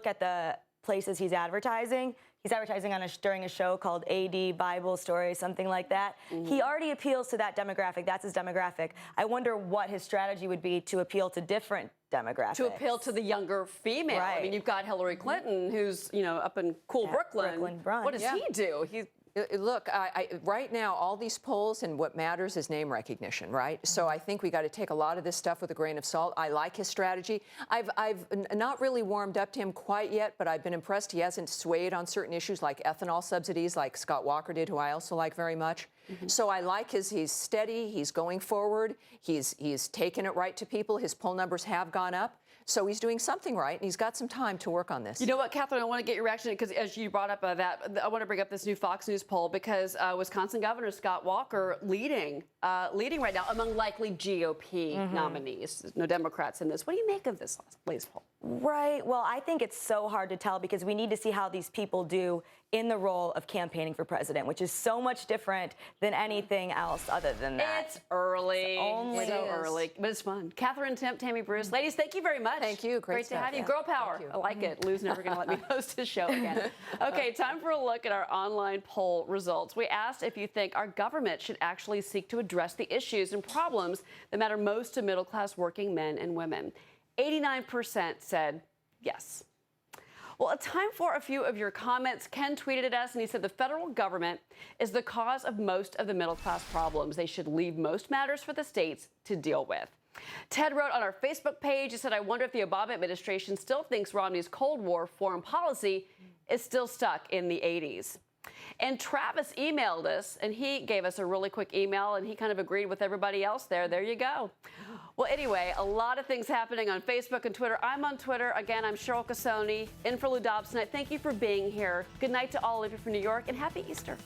look at the places he's advertising on during a show called AD Bible Story, something like that. He already appeals to that demographic. That's his demographic. I wonder what his strategy would be to appeal to different demographics. To appeal to the younger female. Right. I mean, you've got Hillary Clinton, who's, you know, up in cool Brooklyn. What does he do? Look, right now, all these polls and what matters is name recognition, right? So I think we got to take a lot of this stuff with a grain of salt. I like his strategy. I've not really warmed up to him quite yet, but I've been impressed. He hasn't swayed on certain issues like ethanol subsidies, like Scott Walker did, who I also like very much. So I like he's steady, he's going forward, he's taken it right to people. His poll numbers have gone up. So he's doing something right, and he's got some time to work on this. You know what, Catherine, I want to get your reaction, because as you brought up that, I want to bring up this new Fox News poll, because Wisconsin Governor Scott Walker leading right now among likely GOP nominees. No Democrats in this. What do you make of this latest poll? Right. Well, I think it's so hard to tell because we need to see how these people do in the role of campaigning for president, which is so much different than anything else other than that. It's early. It's so early, but it's fun. Catherine, Tim, Tammy, Bruce, ladies, thank you very much. Thank you. Great to have you. Girl power. I like it. Lou's never going to let me host his show again. Okay, time for a look at our online poll results. We asked if you think our government should actually seek to address the issues and problems that matter most to middle-class working men and women. 89% said yes. Well, it's time for a few of your comments. Ken tweeted at us, and he said the federal government is the cause of most of the middle-class problems. They should leave most matters for the states to deal with. Ted wrote on our Facebook page, he said, I wonder if the Obama administration still thinks Romney's Cold War foreign policy is still stuck in the 80s. And Travis emailed us, and he gave us a really quick email, and he kind of agreed with everybody else there. There you go. Well, anyway, a lot of things happening on Facebook and Twitter. I'm on Twitter. Again, I'm Cheryl Casoni, in for Lou Dobson. I thank you for being here. Good night to all of you from New York, and happy Easter.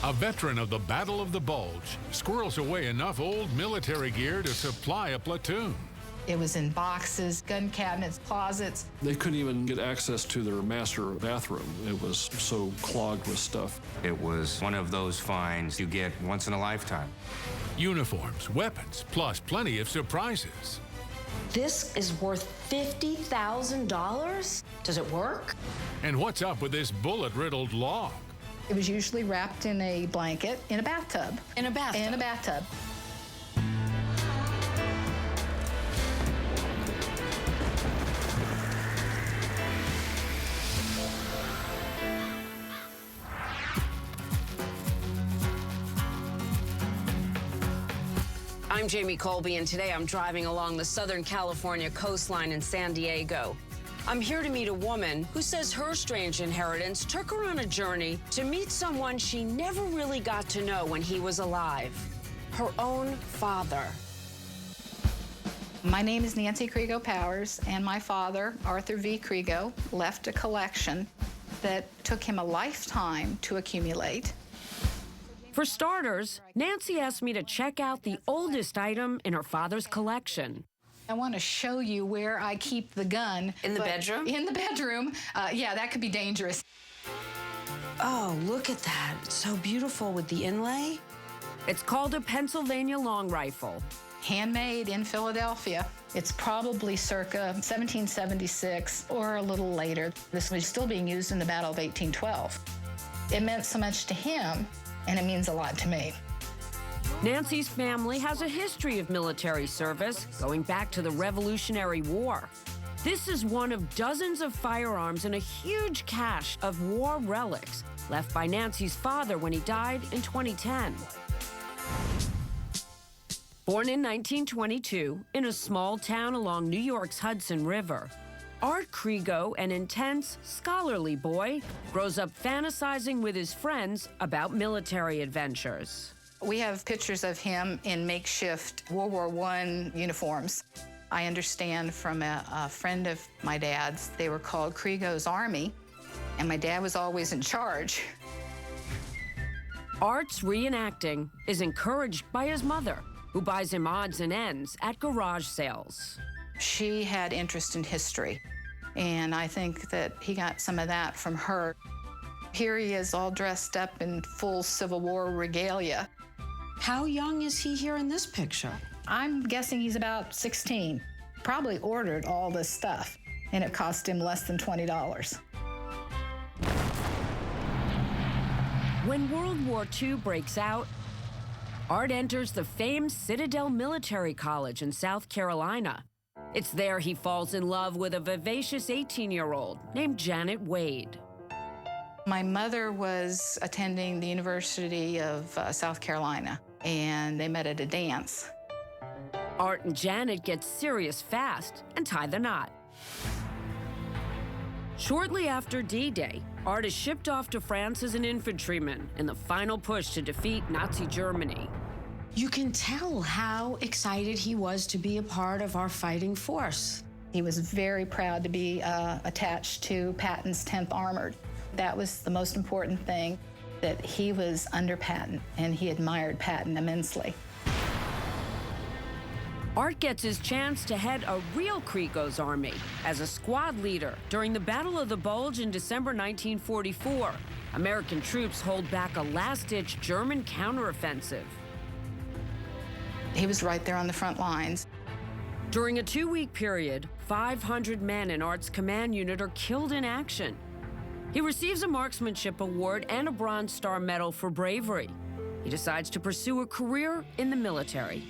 A veteran of the Battle of the Bulge squirrels away enough old military gear to supply a platoon. It was in boxes, gun cabinets, closets. They couldn't even get access to their master bathroom. It was so clogged with stuff. It was one of those finds you get once in a lifetime. Uniforms, weapons, plus plenty of surprises. This is worth $50,000? Does it work? And what's up with this bullet-riddled log? It was usually wrapped in a blanket in a bathtub. In a bathtub? In a bathtub. I'm Jamie Colby, and today I'm driving along the Southern California coastline in San Diego. I'm here to meet a woman who says her strange inheritance took her on a journey to meet someone she never really got to know when he was alive, her own father. My name is Nancy Kriego Powers, and my father, Arthur V. Kriego, left a collection that took him a lifetime to accumulate. For starters, Nancy asked me to check out the oldest item in her father's collection. I want to show you where I keep the gun. In the bedroom? In the bedroom. Yeah, that could be dangerous. Oh, look at that. It's so beautiful with the inlay. It's called a Pennsylvania long rifle. Handmade in Philadelphia. It's probably circa 1776 or a little later. This was still being used in the Battle of 1812. It meant so much to him, and it means a lot to me. Nancy's family has a history of military service going back to the Revolutionary War. This is one of dozens of firearms and a huge cache of war relics left by Nancy's father when he died in 2010. Born in 1922 in a small town along New York's Hudson River, Art Kriego, an intense, scholarly boy, grows up fantasizing with his friends about military adventures. We have pictures of him in makeshift World War I uniforms. I understand from a friend of my dad's, they were called Kriego's Army, and my dad was always in charge. Art's reenacting is encouraged by his mother, who buys him odds and ends at garage sales. She had interest in history, and I think that he got some of that from her. Here he is all dressed up in full Civil War regalia. How young is he here in this picture? I'm guessing he's about 16. probably ordered all this stuff, and it cost him less than $20. When World War II breaks out, Art enters the famed Citadel Military College in South Carolina. It's there he falls in love with a vivacious 18-year-old named Janet Wade. My mother was attending the University of South Carolina, and they met at a dance. Art and Janet get serious fast and tie the knot. Shortly after D-Day, Art is shipped off to France as an infantryman in the final push to defeat Nazi Germany. You can tell how excited he was to be a part of our fighting force. He was very proud to be attached to Patton's 10th Armored. That was the most important thing, that he was under Patton, and he admired Patton immensely. Art gets his chance to head a real Krieger's army as a squad leader during the Battle of the Bulge in December 1944. American troops hold back a last-ditch German counteroffensive. He was right there on the front lines. During a 2-week period, 500 men in Art's command unit are killed in action. He receives a Marksmanship Award and a Bronze Star Medal for bravery. He decides to pursue a career in the military.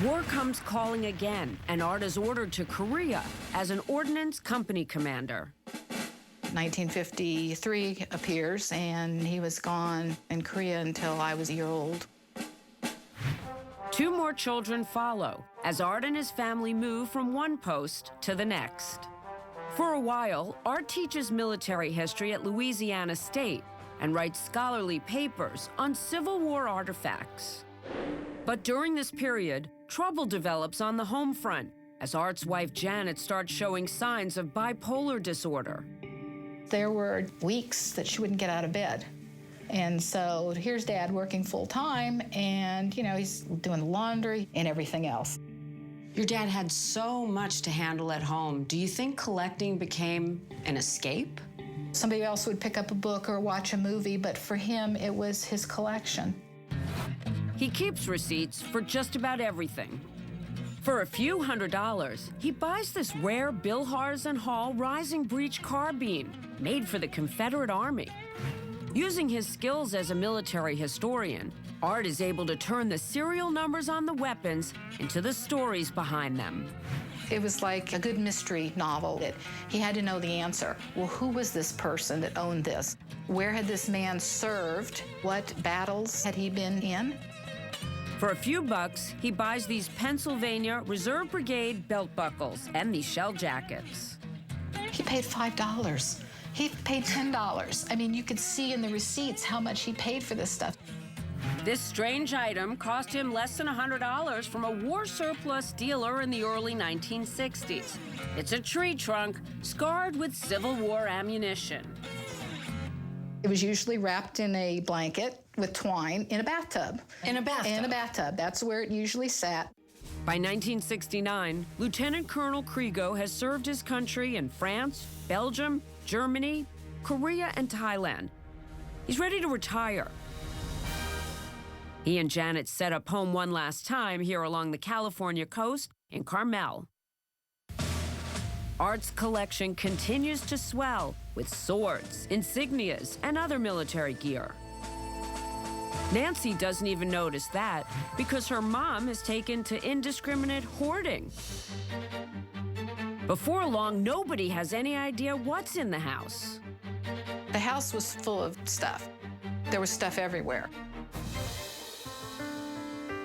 War comes calling again, and Art is ordered to Korea as an ordnance company commander. 1953 appears, and he was gone in Korea until I was a year old. 2 more children follow as Art and his family move from one post to the next. For a while, Art teaches military history at Louisiana State and writes scholarly papers on Civil War artifacts. But during this period, trouble develops on the home front as Art's wife Janet starts showing signs of bipolar disorder. There were weeks that she wouldn't get out of bed. And so here's Dad working full time, and, you know, he's doing the laundry and everything else. Your dad had so much to handle at home. Do you think collecting became an escape? Somebody else would pick up a book or watch a movie, but for him, it was his collection. He keeps receipts for just about everything. For a few $100s, he buys this rare Bilhars & Hall Rising Breech carbine made for the Confederate Army. Using his skills as a military historian, Art is able to turn the serial numbers on the weapons into the stories behind them. It was like a good mystery novel. He had to know the answer. Well, who was this person that owned this? Where had this man served? What battles had he been in? For a few bucks, he buys these Pennsylvania Reserve Brigade belt buckles and these shell jackets. He paid $5. He paid $10. I mean, you could see in the receipts how much he paid for this stuff. This strange item cost him less than $100 from a war surplus dealer in the early 1960s. It's a tree trunk scarred with Civil War ammunition. It was usually wrapped in a blanket with twine in a bathtub. In a bathtub? In a bathtub. That's where it usually sat. By 1969, Lieutenant Colonel Krigo has served his country in France, Belgium, Germany, Korea, and Thailand. He's ready to retire. He and Janet set up home one last time here along the California coast in Carmel. Art's collection continues to swell with swords, insignias, and other military gear. Nancy doesn't even notice that because her mom has taken to indiscriminate hoarding. Before long, nobody has any idea what's in the house. The house was full of stuff. There was stuff everywhere.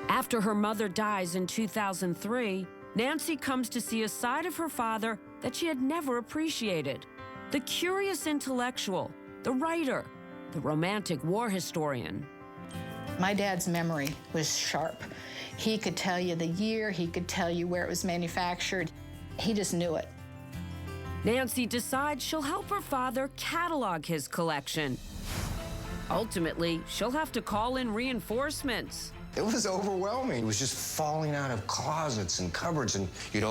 After her mother dies in 2003, Nancy comes to see a side of her father that she had never appreciated. The curious intellectual, the writer, the romantic war historian. My dad's memory was sharp. He could tell you the year, he could tell you where it was manufactured. He just knew it. Nancy decides she'll help her father catalog his collection. Ultimately, she'll have to call in reinforcements. It was overwhelming. It was just falling out of closets and cupboards, and you'd